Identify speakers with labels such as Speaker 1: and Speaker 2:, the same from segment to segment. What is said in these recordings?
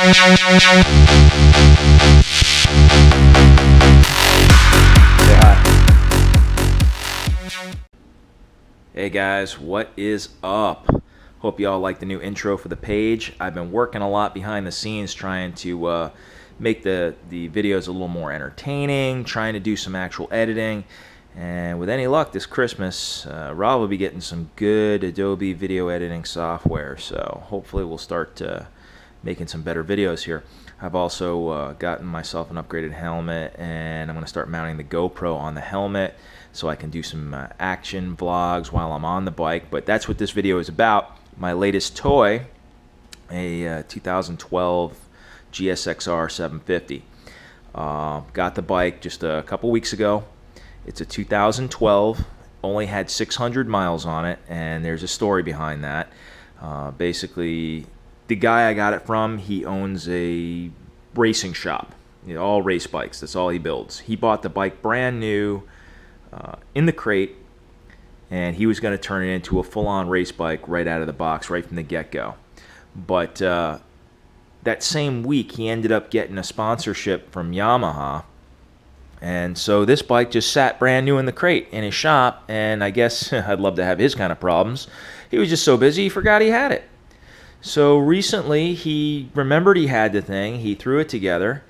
Speaker 1: Hey guys, what is up? Hope y'all like the new intro for the page. I've been working a lot behind the scenes trying to make the videos a little more entertaining, trying to do some actual editing. And with any luck this Christmas, Rob will be getting some good Adobe video editing software. So hopefully we'll start making some better videos here. I've also gotten myself an upgraded helmet, and I'm going to start mounting the GoPro on the helmet so I can do some action vlogs while I'm on the bike. But that's what this video is about. My latest toy, a 2012 GSXR 750. Got the bike just a couple weeks ago. It's a 2012, only had 600 miles on it, and there's a story behind that. Basically, the guy I got it from, he owns a racing shop, all race bikes. That's all he builds. He bought the bike brand new in the crate, and he was going to turn it into a full-on race bike right out of the box, right from the get-go. But that same week, he ended up getting a sponsorship from Yamaha, and so this bike just sat brand new in the crate in his shop, and I guess I'd love to have his kind of problems. He was just so busy, he forgot he had it. So recently, he remembered he had the thing. He threw it together,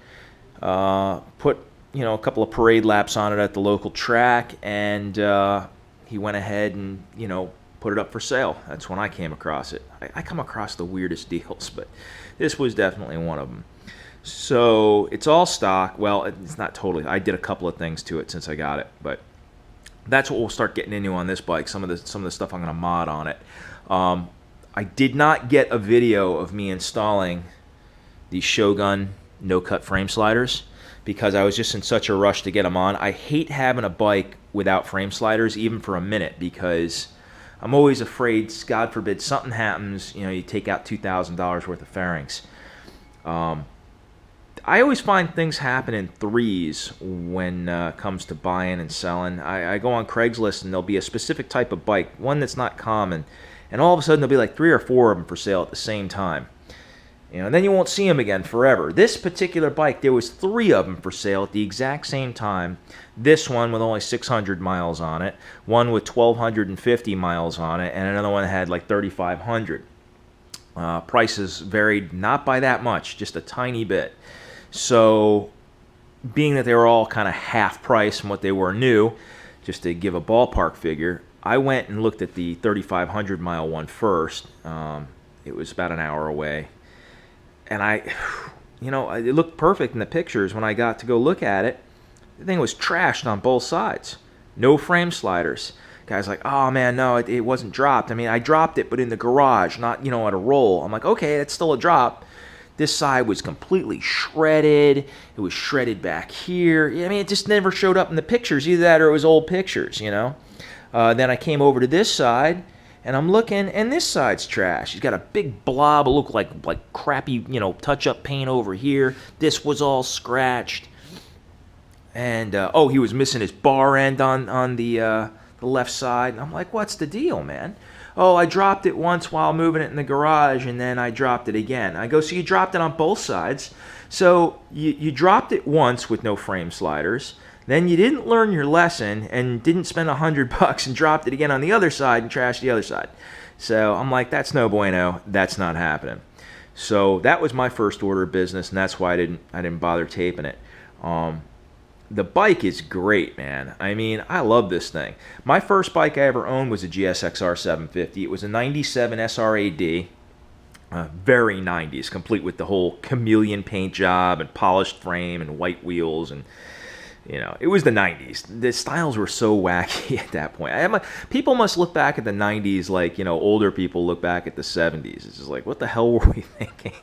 Speaker 1: put a couple of parade laps on it at the local track, and he went ahead and put it up for sale. That's when I came across it. I come across the weirdest deals, but this was definitely one of them. So it's all stock. Well, it's not totally. I did a couple of things to it since I got it, but that's what we'll start getting into on this bike. Some of the stuff I'm going to mod on it. I did not get a video of me installing the Shogun no-cut frame sliders because I was just in such a rush to get them on. I hate having a bike without frame sliders, even for a minute, because I'm always afraid, God forbid, something happens, you take out $2,000 worth of fairings. I always find things happen in threes when it comes to buying and selling. I go on Craigslist and there'll be a specific type of bike, one that's not common, and all of a sudden there'll be like 3 or 4 of them for sale at the same time. And then you won't see them again forever. This particular bike, there was 3 of them for sale at the exact same time. This one with only 600 miles on it, one with 1,250 miles on it, and another one that had like 3,500. Prices varied not by that much, just a tiny bit. So, being that they were all kind of half price from what they were new, just to give a ballpark figure, I went and looked at the 3,500 mile one first. It was about an hour away. And it looked perfect in the pictures. When I got to go look at it, the thing was trashed on both sides. No frame sliders. Guy's like, oh man, no, it wasn't dropped. I mean, I dropped it, but in the garage, not, at a roll. I'm like, okay, that's still a drop. This side was completely shredded. It was shredded back here. I mean, it just never showed up in the pictures. Either that or it was old pictures, Then I came over to this side, and I'm looking, and this side's trash. He's got a big blob of look like crappy, touch-up paint over here. This was all scratched. And, he was missing his bar end on the left side. And I'm like, what's the deal, man? Oh, I dropped it once while moving it in the garage, and then I dropped it again. I go, so you dropped it on both sides. So you dropped it once with no frame sliders. Then you didn't learn your lesson and didn't spend $100 and dropped it again on the other side and trashed the other side. So I'm like, that's no bueno. That's not happening. So that was my first order of business, and that's why I didn't bother taping it. The bike is great, man. I mean, I love this thing. My first bike I ever owned was a GSXR 750. It was a 97 SRAD, very 90s, complete with the whole chameleon paint job and polished frame and white wheels. And, it was the 90s. The styles were so wacky at that point. People must look back at the 90s like, older people look back at the 70s. It's just like, what the hell were we thinking?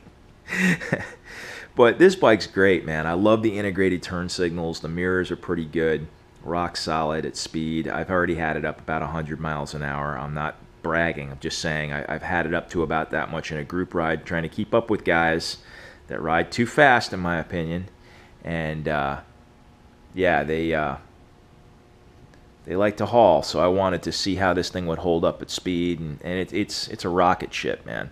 Speaker 1: But this bike's great, man. I love the integrated turn signals. The mirrors are pretty good. Rock solid at speed. I've already had it up about 100 miles an hour. I'm not bragging. I'm just saying I've had it up to about that much in a group ride, trying to keep up with guys that ride too fast, in my opinion. And, yeah, they like to haul, so I wanted to see how this thing would hold up at speed, and it's a rocket ship, man.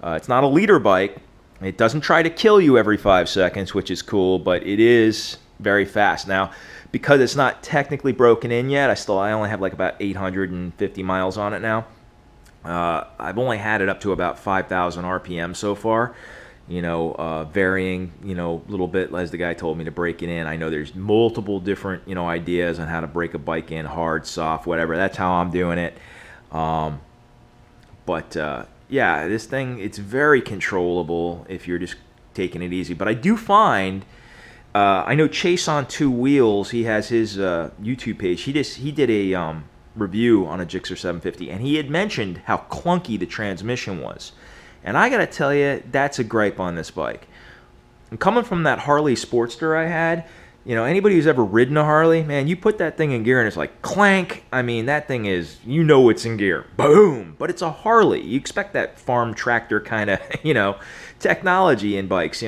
Speaker 1: It's not a leader bike. It doesn't try to kill you every 5 seconds, which is cool, but it is very fast. Now, because it's not technically broken in yet, I only have like about 850 miles on it now. I've only had it up to about 5,000 RPM so far. Varying, a little bit as the guy told me to break it in. I know there's multiple different, ideas on how to break a bike in, hard, soft, whatever. That's how I'm doing it. Yeah, this thing, it's very controllable if you're just taking it easy. But I do find, I know Chase on Two Wheels, he has his YouTube page. He did a review on a GSXR 750, and he had mentioned how clunky the transmission was. And I gotta tell you, that's a gripe on this bike. And coming from that Harley Sportster I had, anybody who's ever ridden a Harley, man, you put that thing in gear and it's like clank. I mean, that thing is, it's in gear. Boom! But it's a Harley. You expect that farm tractor kind of, technology in bikes,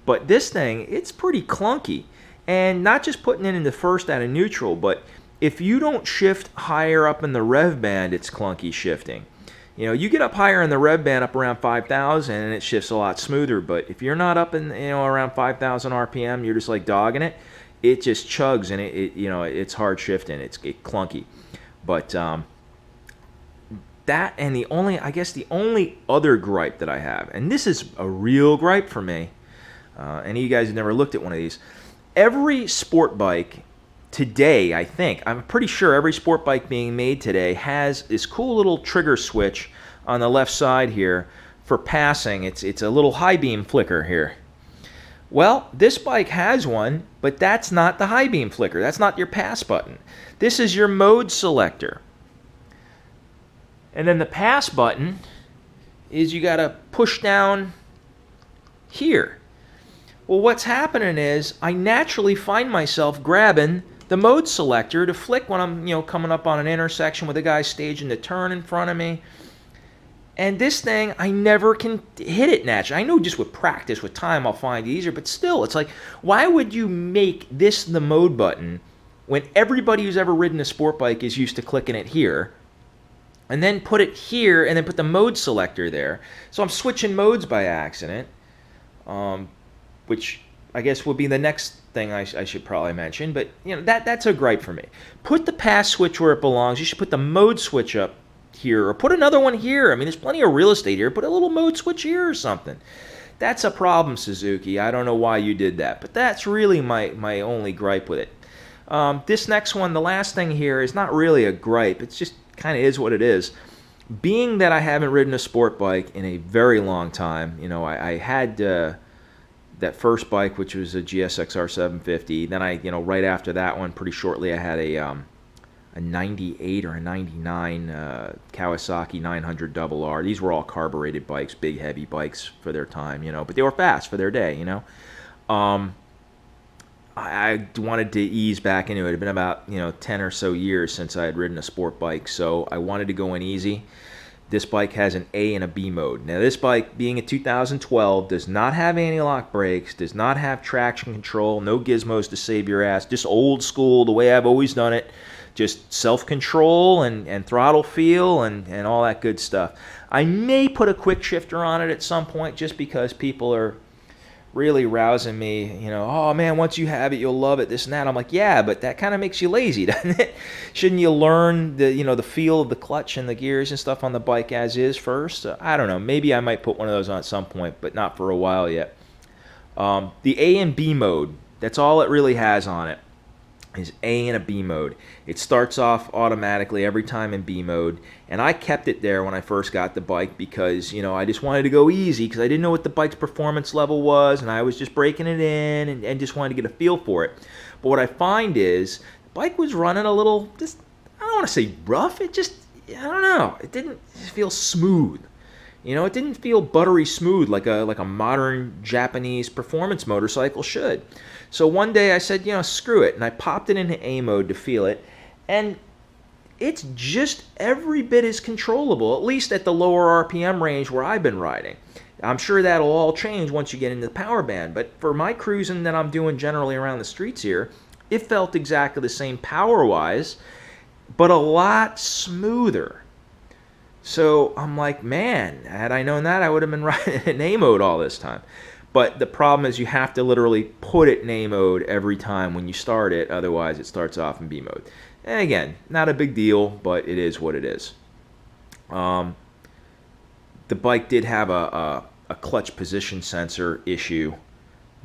Speaker 1: But this thing, it's pretty clunky. And not just putting it into first out of neutral, but if you don't shift higher up in the rev band, it's clunky shifting. You get up higher in the rev band, up around 5,000, and it shifts a lot smoother. But if you're not up in, around 5,000 RPM, you're just like dogging it. It just chugs, and it's hard shifting. It's clunky. But that, and the only other gripe that I have, and this is a real gripe for me. Any of you guys have never looked at one of these. Every sport bike today, I'm pretty sure every sport bike being made today has this cool little trigger switch on the left side here for passing. It's a little high beam flicker here. Well, this bike has one, but that's not the high beam flicker. That's not your pass button. This is your mode selector. And then the pass button is you got to push down here. Well, what's happening is I naturally find myself grabbing the mode selector to flick when I'm, coming up on an intersection with a guy staging the turn in front of me. And this thing, I never can hit it naturally. I know just with practice, with time, I'll find it easier, but still, it's like, why would you make this the mode button when everybody who's ever ridden a sport bike is used to clicking it here, and then put it here, and then put the mode selector there? So I'm switching modes by accident, which I guess would be the next thing I should probably mention, but that's a gripe for me. Put the pass switch where it belongs. You should put the mode switch up here, or put another one here. I mean, there's plenty of real estate here. Put a little mode switch here or something. That's a problem, Suzuki. I don't know why you did that, but that's really my only gripe with it. This next one, the last thing here, is not really a gripe. It's just kind of is what it is. Being that I haven't ridden a sport bike in a very long time, I had that first bike, which was a GSXR 750. Then right after that one, pretty shortly, I had a 98 or a 99 Kawasaki 900 RR. These were all carbureted bikes, big, heavy bikes for their time, but they were fast for their day, I wanted to ease back into it. It had been about, 10 or so years since I had ridden a sport bike, so I wanted to go in easy. This bike has an A and a B mode. Now, this bike, being a 2012, does not have anti-lock brakes, does not have traction control, no gizmos to save your ass, just old school, the way I've always done it, just self-control and throttle feel and all that good stuff. I may put a quick shifter on it at some point just because people are really rousing me, oh man, once you have it, you'll love it, this and that. I'm like, yeah, but that kind of makes you lazy, doesn't it? Shouldn't you learn the feel of the clutch and the gears and stuff on the bike as is first? I don't know. Maybe I might put one of those on at some point, but not for a while yet. The A and B mode, that's all it really has on it, is A and a B mode. It starts off automatically every time in B mode, and I kept it there when I first got the bike because, I just wanted to go easy because I didn't know what the bike's performance level was, and I was just breaking it in and just wanted to get a feel for it. But what I find is the bike was running a little, just, I don't want to say rough, it just, I don't know, it didn't feel smooth. It didn't feel buttery smooth like a modern Japanese performance motorcycle should. So one day I said, screw it, and I popped it into A mode to feel it, and it's just every bit as controllable, at least at the lower RPM range where I've been riding. I'm sure that'll all change once you get into the power band, but for my cruising that I'm doing generally around the streets here, it felt exactly the same power-wise, but a lot smoother. So I'm like, man, had I known that, I would have been riding in A mode all this time. But the problem is you have to literally put it in A mode every time when you start it, otherwise it starts off in B mode. And again, not a big deal, but it is what it is. The bike did have a clutch position sensor issue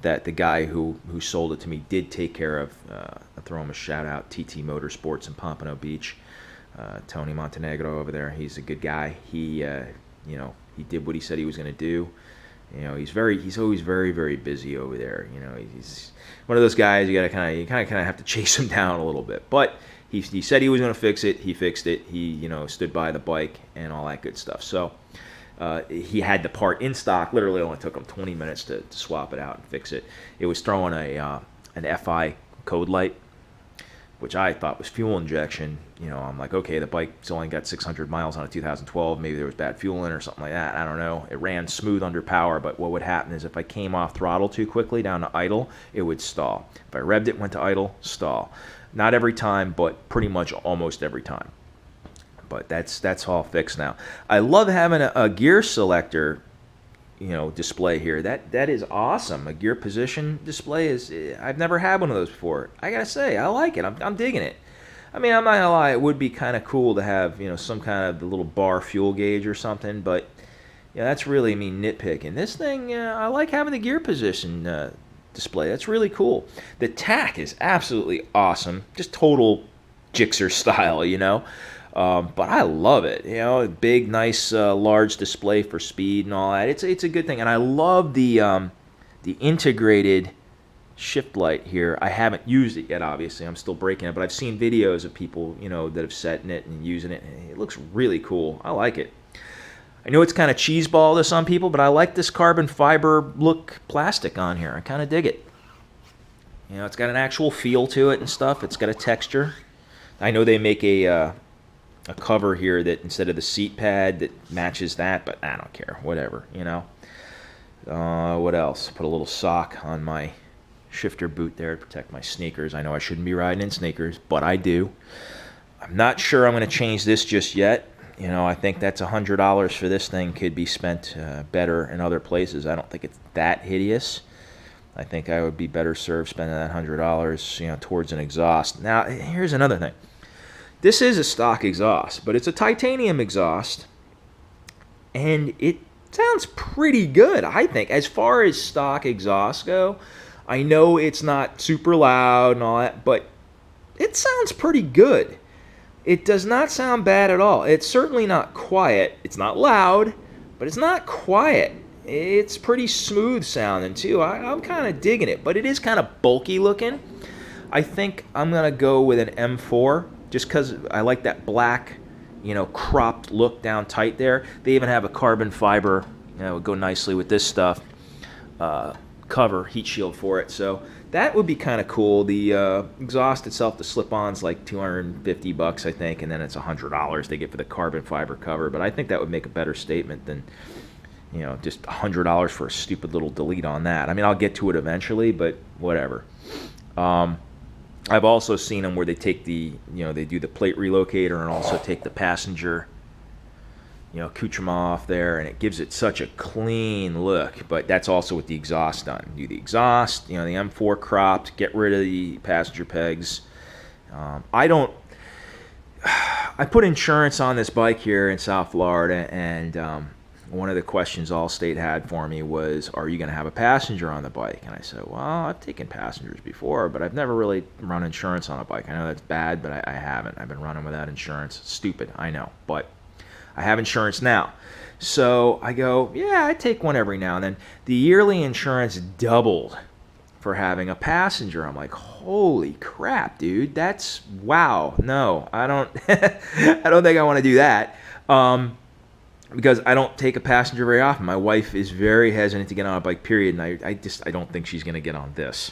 Speaker 1: that the guy who sold it to me did take care of. I'll throw him a shout out, TT Motorsports in Pompano Beach. Tony Montenegro over there, he's a good guy. He did what he said he was going to do. He's always very, very busy over there. He's one of those guys you kind of have to chase him down a little bit. But he said he was going to fix it. He fixed it. He stood by the bike and all that good stuff. So he had the part in stock. Literally only took him 20 minutes to swap it out and fix it. It was throwing an FI code light, which I thought was fuel injection. I'm like, okay, the bike's only got 600 miles on a 2012. Maybe there was bad fuel in or something like that. I don't know. It ran smooth under power, but what would happen is if I came off throttle too quickly down to idle, it would stall. If I revved it, went to idle, stall. Not every time, but pretty much almost every time. But that's all fixed now. I love having a gear selector display here. That is awesome. A gear position display I've never had one of those before. I gotta say, I like it. I'm digging it. I mean, I'm not gonna lie, it would be kind of cool to have some kind of the little bar fuel gauge or something, but that's really me nitpicking. This thing, I like having the gear position display. That's really cool. The tack is absolutely awesome. Just total Gixxer style, but I love it. Big, nice, large display for speed and all that. It's a good thing, and I love the integrated shift light here. I haven't used it yet, obviously. I'm still breaking it, but I've seen videos of people that have set in it and using it. And it looks really cool. I like it. I know it's kind of cheeseball to some people, but I like this carbon fiber look plastic on here. I kind of dig it. It's got an actual feel to it and stuff. It's got a texture. I know they make a cover here that instead of the seat pad that matches that, but I don't care. Whatever, What else? Put a little sock on my shifter boot there to protect my sneakers. I know I shouldn't be riding in sneakers, but I do. I'm not sure I'm going to change this just yet. I think that's $100 for this thing could be spent better in other places. I don't think it's that hideous. I think I would be better served spending that $100, towards an exhaust. Now, here's another thing. This is a stock exhaust, but it's a titanium exhaust, and it sounds pretty good, I think. As far as stock exhausts go, I know it's not super loud and all that, but it sounds pretty good. It does not sound bad at all. It's certainly not quiet. It's not loud, but it's not quiet. It's pretty smooth sounding, too. I'm kind of digging it, but it is kind of bulky looking. I think I'm going to go with an M4 just because I like that black, cropped look down tight there. They even have a carbon fiber, would go nicely with this stuff, cover, heat shield for it. So that would be kind of cool. The exhaust itself, the slip-on's like $250, I think, and then it's $100 they get for the carbon fiber cover. But I think that would make a better statement than, just $100 for a stupid little delete on that. I mean, I'll get to it eventually, but whatever. I've also seen them where they take they do the plate relocator and also take the passenger, accoutrement off there, and it gives it such a clean look. But that's also with the exhaust done. Do the exhaust, the M4 cropped, get rid of the passenger pegs. I put insurance on this bike here in South Florida, and one of the questions Allstate had for me was, are you going to have a passenger on the bike? And I said, well, I've taken passengers before, but I've never really run insurance on a bike. I know that's bad, but I haven't. I've been running without insurance. Stupid, I know, but I have insurance now. So I go, yeah, I take one every now and then. The yearly insurance doubled for having a passenger. I'm like, holy crap, dude. That's, wow. No, I don't I don't think I want to do that. Because I don't take a passenger very often. My wife is very hesitant to get on a bike, period, and I don't think she's going to get on this.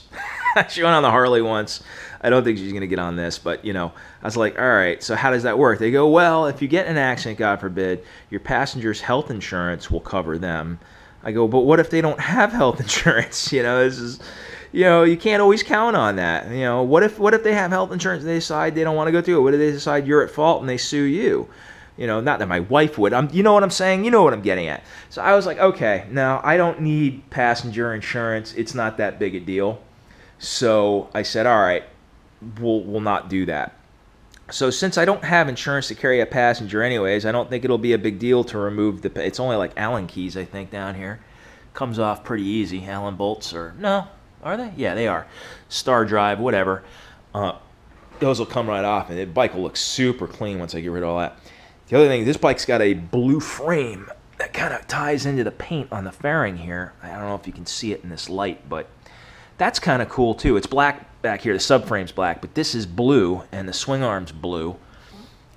Speaker 1: She went on the Harley once. I don't think she's going to get on this, but, I was like, all right, so how does that work? They go, well, if you get in an accident, God forbid, your passenger's health insurance will cover them. I go, but what if they don't have health insurance? This is, you can't always count on that. What if they have health insurance and they decide they don't want to go through it? What if they decide you're at fault and they sue you? You know, not that my wife would. You know what I'm saying? You know what I'm getting at. So I was like, okay, no, I don't need passenger insurance. It's not that big a deal. So I said, all right, we'll not do that. So since I don't have insurance to carry a passenger anyways, I don't think it'll be a big deal to remove the... It's only like Allen keys, I think, down here. Comes off pretty easy. Allen bolts or... No, are they? Yeah, they are. Star drive, whatever. Those will come right off, and the bike will look super clean once I get rid of all that. The other thing, this bike's got a blue frame that kind of ties into the paint on the fairing here. I don't know if you can see it in this light, but that's kind of cool too. It's black back here, the subframe's black, but this is blue, and the swing arm's blue,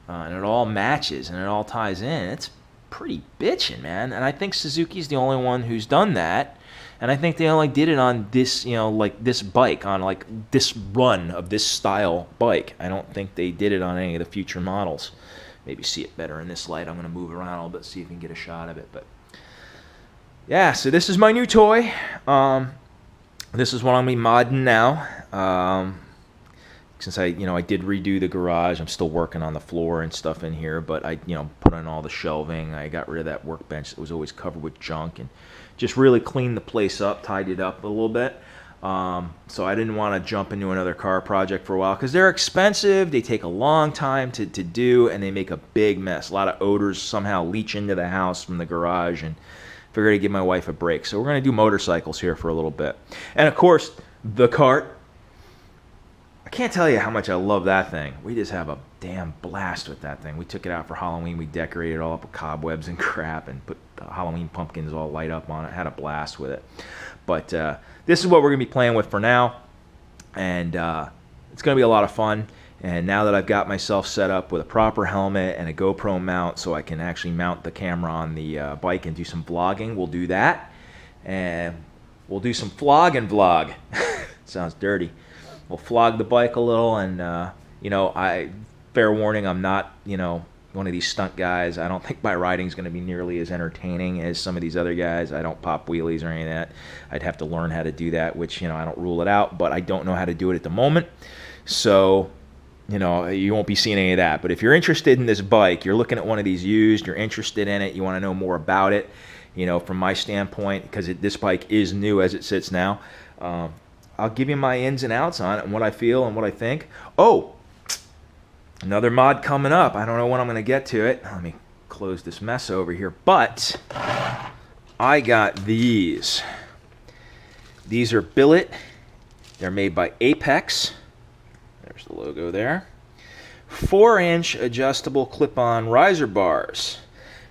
Speaker 1: and it all matches, and it all ties in. It's pretty bitchin', man, and I think Suzuki's the only one who's done that, and I think they only did it on this, you know, like this bike, on like this run of this style bike. I don't think they did it on any of the future models. Maybe see it better in this light. I'm going to move around a little bit, see if we can get a shot of it. But yeah, so this is my new toy. This is what I'm going to be modding now. Since I did redo the garage, I'm still working on the floor and stuff in here. But I, put in all the shelving. I got rid of that workbench that was always covered with junk and just really cleaned the place up, tidied it up a little bit. So I didn't want to jump into another car project for a while because they're expensive, they take a long time to do, and they make a big mess. A lot of odors somehow leach into the house from the garage, and figured I'd give my wife a break. So we're going to do motorcycles here for a little bit. And of course, the kart. I can't tell you how much I love that thing. We just have a damn blast with that thing. We took it out for Halloween. We decorated it all up with cobwebs and crap and put Halloween pumpkins all light up on it. Had a blast with it. But this is what we're going to be playing with for now. And it's going to be a lot of fun. And now that I've got myself set up with a proper helmet and a GoPro mount so I can actually mount the camera on the bike and do some vlogging, we'll do that. And we'll do some flog and vlog. Sounds dirty. We'll flog the bike a little, and fair warning, I'm not, one of these stunt guys. I don't think my riding's going to be nearly as entertaining as some of these other guys. I don't pop wheelies or any of that. I'd have to learn how to do that, which, I don't rule it out, but I don't know how to do it at the moment. So, you won't be seeing any of that. But if you're interested in this bike, you're looking at one of these used, you're interested in it, you want to know more about it, from my standpoint, because this bike is new as it sits now, I'll give you my ins and outs on it and what I feel and what I think. Oh, another mod coming up. I don't know when I'm going to get to it. Let me close this mess over here. But I got these. These are billet. They're made by Apex. There's the logo there. 4-inch adjustable clip-on riser bars.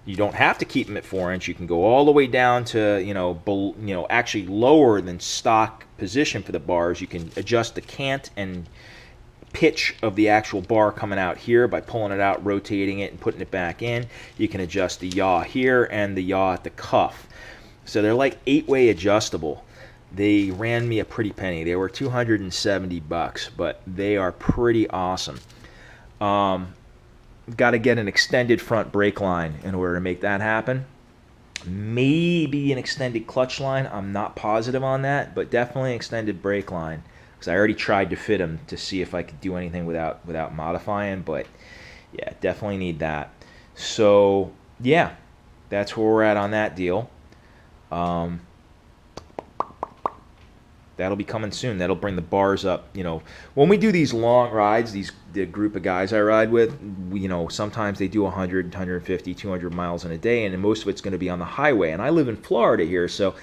Speaker 1: You don't have to keep them at 4-inch. You can go all the way down to, actually lower than stock position for the bars. You can adjust the cant and pitch of the actual bar coming out here by pulling it out, rotating it, and putting it back in. You can adjust the yaw here and the yaw at the cuff. So they're like 8-way adjustable. They ran me a pretty penny. They were $270, but they are pretty awesome. Got to get an extended front brake line in order to make that happen. Maybe an extended clutch line. I'm not positive on that, but definitely an extended brake line, because I already tried to fit them to see if I could do anything without modifying. But yeah, definitely need that. So yeah, that's where we're at on that deal. That'll be coming soon. That'll bring the bars up. When we do these long rides, the group of guys I ride with, sometimes they do 100, 150, 200 miles in a day, and most of it's going to be on the highway. And I live in Florida here, so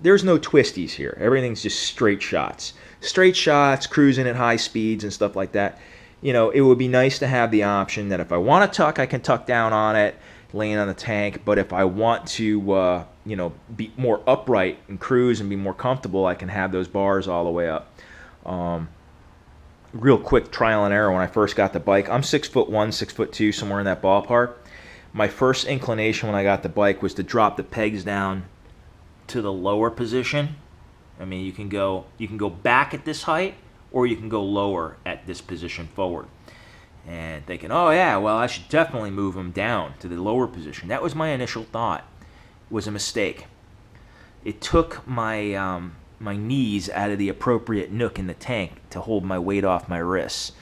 Speaker 1: there's no twisties here. Everything's just straight shots. Straight shots, cruising at high speeds and stuff like that. It would be nice to have the option that if I want to tuck, I can tuck down on it, laying on the tank. But if I want to, be more upright and cruise and be more comfortable, I can have those bars all the way up. Real quick trial and error when I first got the bike. I'm 6'1", 6'2", somewhere in that ballpark. My first inclination when I got the bike was to drop the pegs down to the lower position. I mean, you can go back at this height, or you can go lower at this position forward. And thinking, oh yeah, well, I should definitely move them down to the lower position. That was my initial thought. It was a mistake. It took my knees out of the appropriate nook in the tank to hold my weight off my wrists.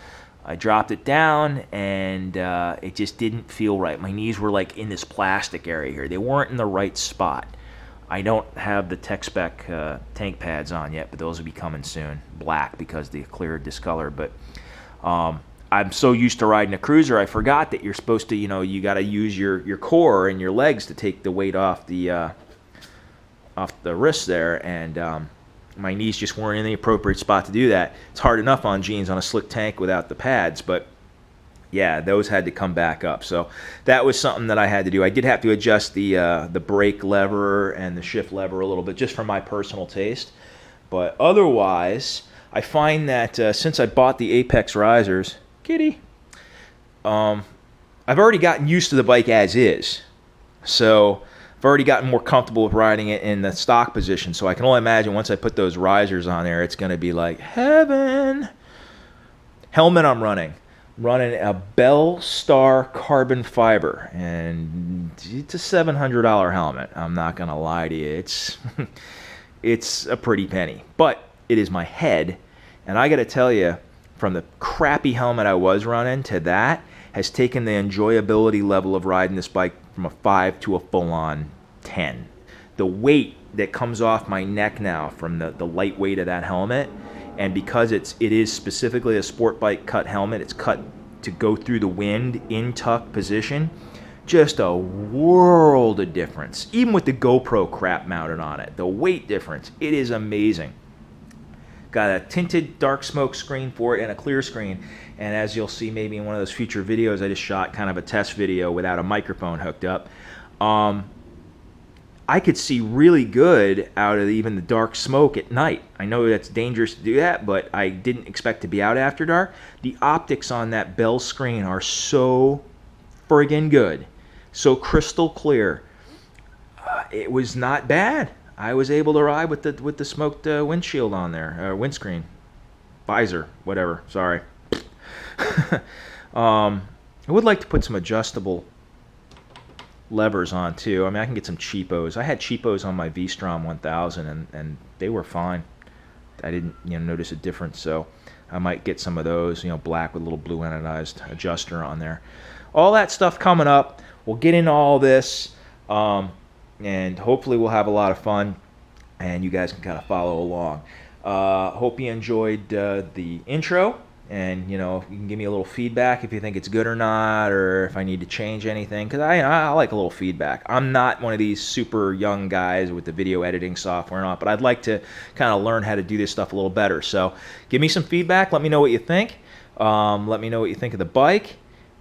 Speaker 1: I dropped it down, and it just didn't feel right. My knees were like in this plastic area here. They weren't in the right spot. I don't have the tech spec tank pads on yet, but those will be coming soon. Black because the clear discolor. But I'm so used to riding a cruiser, I forgot that you're supposed to, you got to use your core and your legs to take the weight off the wrist there, and my knees just weren't in the appropriate spot to do that. It's hard enough on jeans on a slick tank without the pads, but yeah, those had to come back up. So that was something that I had to do. I did have to adjust the brake lever and the shift lever a little bit, just for my personal taste. But otherwise, I find that since I bought the Apex risers, kitty, I've already gotten used to the bike as is. So I've already gotten more comfortable with riding it in the stock position. So I can only imagine once I put those risers on there, it's going to be like heaven. Helmet I'm running a Bell Star carbon fiber, and it's a $700 helmet. I'm not gonna lie to you, it's a pretty penny, but it is my head, and I gotta tell you, from the crappy helmet I was running to that has taken the enjoyability level of riding this bike from a 5 to a full-on 10. The weight that comes off my neck now from the light weight of that helmet, and because it is specifically a sport bike cut helmet, it's cut to go through the wind in tuck position, just a world of difference. Even with the GoPro crap mounted on it, the weight difference, it is amazing. Got a tinted dark smoke screen for it and a clear screen, and as you'll see maybe in one of those future videos, I just shot kind of a test video without a microphone hooked up. I could see really good out of even the dark smoke at night. I know that's dangerous to do that, but I didn't expect to be out after dark. The optics on that Bell screen are so friggin' good, so crystal clear. It was not bad. I was able to ride with the smoked windshield on there, windscreen, visor, whatever. Sorry. I would like to put some adjustable levers on too. I mean, I can get some cheapos. I had cheapos on my V-Strom 1000, and they were fine. I didn't notice a difference, so I might get some of those, black with a little blue anodized adjuster on there. All that stuff coming up. We'll get into all this, and hopefully we'll have a lot of fun, and you guys can kind of follow along. Hope you enjoyed the intro. And, you can give me a little feedback if you think it's good or not, or if I need to change anything, because I like a little feedback. I'm not one of these super young guys with the video editing software and all, but I'd like to kind of learn how to do this stuff a little better. So give me some feedback. Let me know what you think. Let me know what you think of the bike,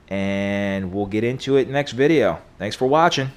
Speaker 1: and we'll get into it next video. Thanks for watching.